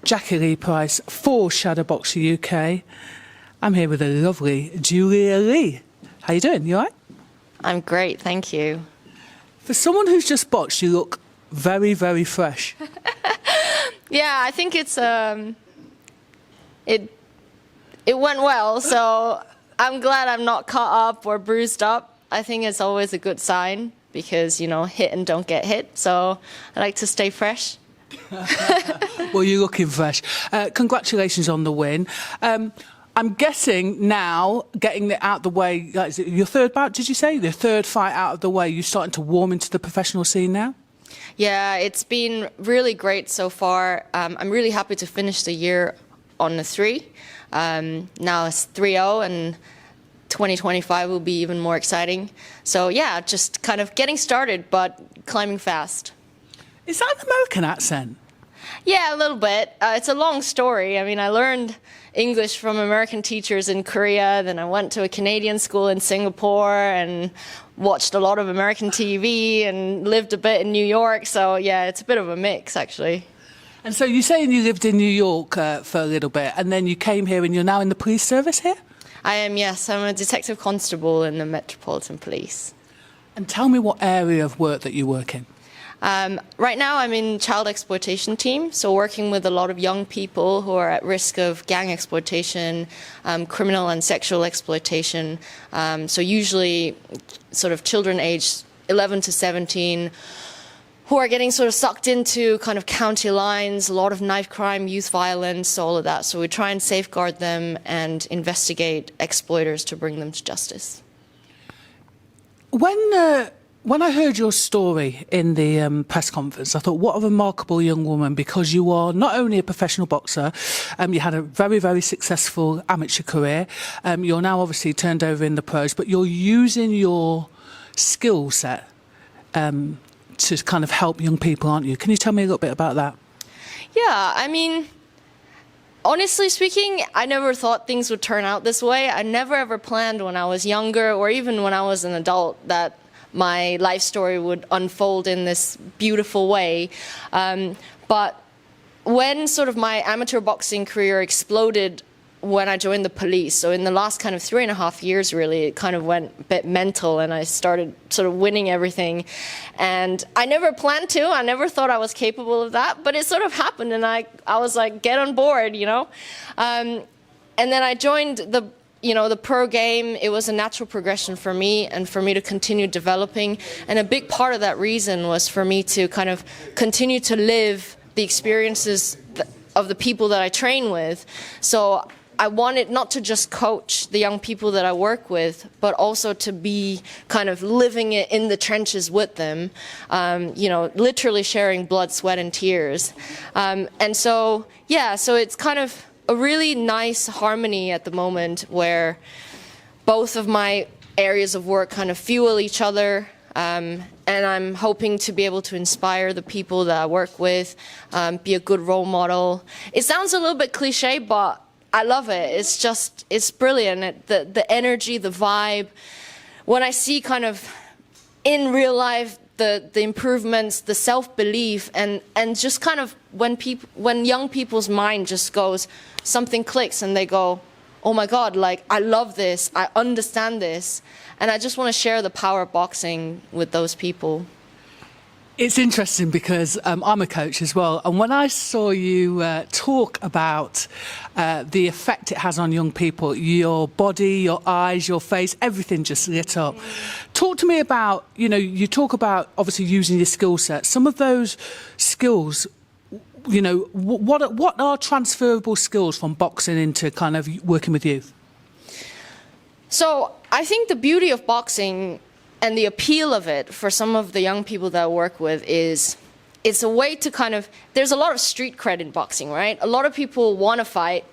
Jackie Lee Price for Shadowboxruk UK. I'm here with a lovely Julia Lee. How you doing? You all right? I'm great, thank you. For someone who's just boxed, you look very, very fresh. Yeah, I think it's it went well, so I'm glad I'm not cut up or bruised up. I think it's always a good sign because, you know, hit and don't get hit. So I like to stay fresh. Well, you're looking fresh. Congratulations on the win. I'm guessing now, getting it out the way, is it your third bout, did you say? The third fight out of the way, you're starting to warm into the professional scene now? Yeah, it's been really great so far. I'm really happy to finish the year on the 3. Now it's 3-0 and 2025 will be even more exciting. So yeah, just kind of getting started, but climbing fast. Is that an American accent? Yeah, a little bit. It's a long story. I mean, I learned English from American teachers in Korea, then I went to a Canadian school in Singapore and watched a lot of American TV and lived a bit in New York. So yeah, it's a bit of a mix, actually. And so you're saying you lived in New York for a little bit, and then you came here and you're now in the police service here? I am, yes. I'm a detective constable in the Metropolitan Police. And tell me what area of work that you work in. Right now I'm in child exploitation team, so working with a lot of young people who are at risk of gang exploitation, criminal and sexual exploitation. So usually sort of children aged 11 to 17 who are getting sort of sucked into kind of county lines, a lot of knife crime, youth violence, all of that. So we try and safeguard them and investigate exploiters to bring them to justice. When I heard your story in the press conference, I thought, what a remarkable young woman, because you are not only a professional boxer, you had a very, very successful amateur career. You're now obviously turned over in the pros, but you're using your skill set to kind of help young people, aren't you? Can you tell me a little bit about that? Yeah, I mean, honestly speaking, I never thought things would turn out this way. I never ever planned when I was younger or even when I was an adult that my life story would unfold in this beautiful way. But when sort of my amateur boxing career exploded when I joined the police, so in the last kind of 3.5 years really, it kind of went a bit mental and I started sort of winning everything. And I never planned to, I never thought I was capable of that, but it sort of happened and I was like, get on board, you know. And then I joined the pro game. It was a natural progression for me and for me to continue developing. And a big part of that reason was for me to kind of continue to live the experiences of the people that I train with. So I wanted not to just coach the young people that I work with, but also to be kind of living it in the trenches with them, you know, literally sharing blood, sweat, and tears. And so, yeah, so it's kind of a really nice harmony at the moment where both of my areas of work kind of fuel each other, and I'm hoping to be able to inspire the people that I work with, be a good role model. It sounds a little bit cliche, but I love it. It's brilliant. The energy, the vibe. When I see kind of in real life the improvements, the self-belief, and just kind of when young people's mind just goes, something clicks and they go, oh my God, like I love this, I understand this, and I just want to share the power of boxing with those people. It's interesting because I'm a coach as well, and when I saw you talk about the effect it has on young people, your body, your eyes, your face, everything just lit up. Talk to me about, you know, you talk about obviously using your skill set. Some of those skills, you know, what are transferable skills from boxing into kind of working with youth? So I think the beauty of boxing and the appeal of it for some of the young people that I work with is it's a way to kind of, there's a lot of street cred in boxing, right? A lot of people want to fight,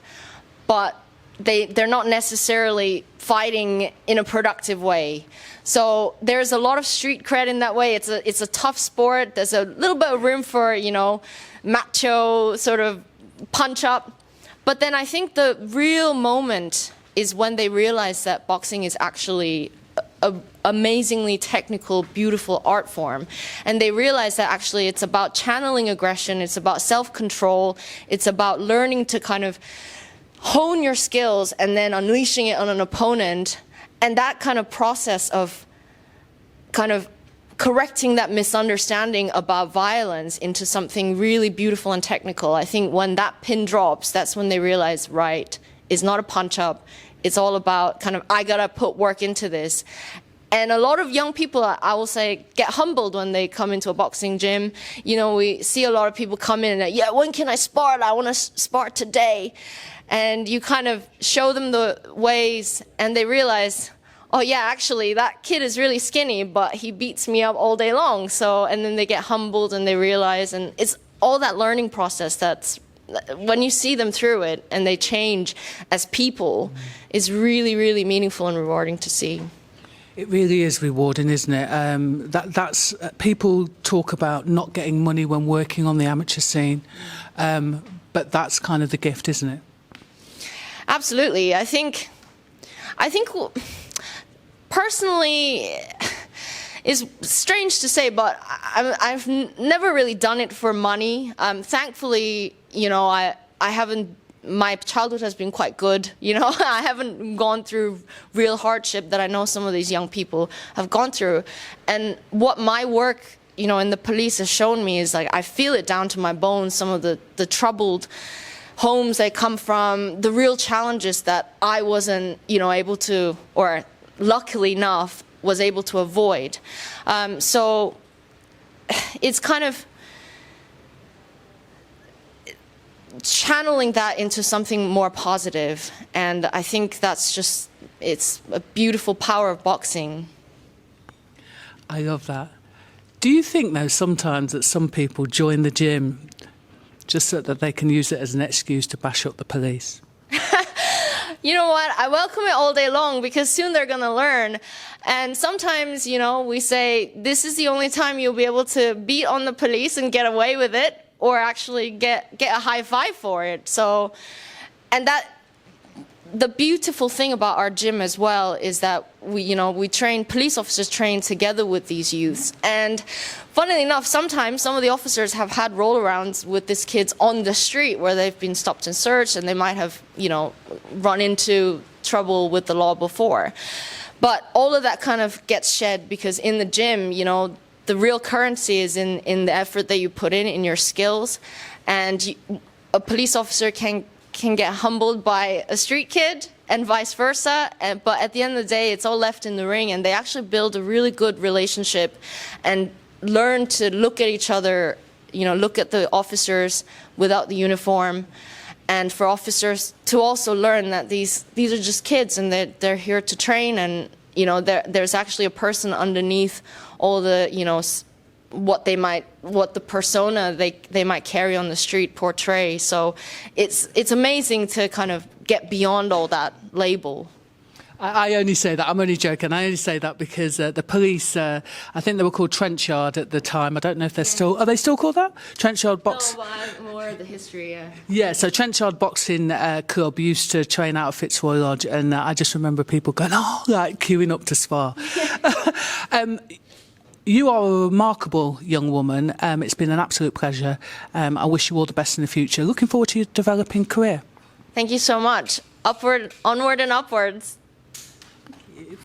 but they're not necessarily fighting in a productive way. So there's a lot of street cred in that way. It's a tough sport. There's a little bit of room for, you know, macho sort of punch up. But then I think the real moment is when they realize that boxing is actually amazingly technical, beautiful art form. And they realize that actually it's about channeling aggression, it's about self-control, it's about learning to kind of hone your skills and then unleashing it on an opponent. And that kind of process of kind of correcting that misunderstanding about violence into something really beautiful and technical. I think when that pin drops, that's when they realize, right, it's not a punch up. It's all about kind of, I gotta put work into this. And a lot of young people, I will say, get humbled when they come into a boxing gym. You know, we see a lot of people come in and, yeah, when can I spar? I want to spar today. And you kind of show them the ways and they realize, oh yeah, actually that kid is really skinny, but he beats me up all day long. So, and then they get humbled and they realize, and it's all that learning process that's, when you see them through it and they change as people, is really, really meaningful and rewarding to see. It really is rewarding, isn't it? That's people talk about not getting money when working on the amateur scene, but that's kind of the gift, isn't it? Absolutely. I think personally, it's strange to say, but I've never really done it for money. Thankfully, you know, I haven't. My childhood has been quite good, you know. I haven't gone through real hardship that I know some of these young people have gone through. And what my work, you know, in the police has shown me is, like, I feel it down to my bones, some of the troubled homes they come from, the real challenges that I wasn't, you know, able to, or luckily enough, was able to avoid. So it's kind of channeling that into something more positive, and I think that's just, it's a beautiful power of boxing. I love that. Do you think, though, sometimes that some people join the gym just so that they can use it as an excuse to bash up the police? You know what? I welcome it all day long, because soon they're going to learn. And sometimes, you know, we say, this is the only time you'll be able to beat on the police and get away with it, or actually get a high five for it. So, and that, the beautiful thing about our gym as well is that we train, police officers train together with these youths. And funnily enough, sometimes some of the officers have had roll-arounds with these kids on the street where they've been stopped and searched, and they might have, you know, run into trouble with the law before. But all of that kind of gets shed, because in the gym, you know, the real currency is in the effort that you put in your skills. And a police officer can get humbled by a street kid and vice versa. But at the end of the day, it's all left in the ring, and they actually build a really good relationship and learn to look at each other, you know, look at the officers without the uniform. And for officers to also learn that these are just kids, and they're here to train, and, you know, there's actually a person underneath all the, you know, what the persona they might carry on the street portray. So it's amazing to kind of get beyond all that label. I only say that, I'm only joking, I only say that because the police, I think they were called Trenchard at the time. I don't know if they're still, are they still called that? Trenchard Box? No, but more of the history, yeah. Yeah, so Trenchard Boxing Club used to train out of Fitzroy Lodge, and I just remember people going, oh, like queuing up to spar. You are a remarkable young woman. It's been an absolute pleasure. I wish you all the best in the future. Looking forward to your developing career. Thank you so much. Onward and upwards.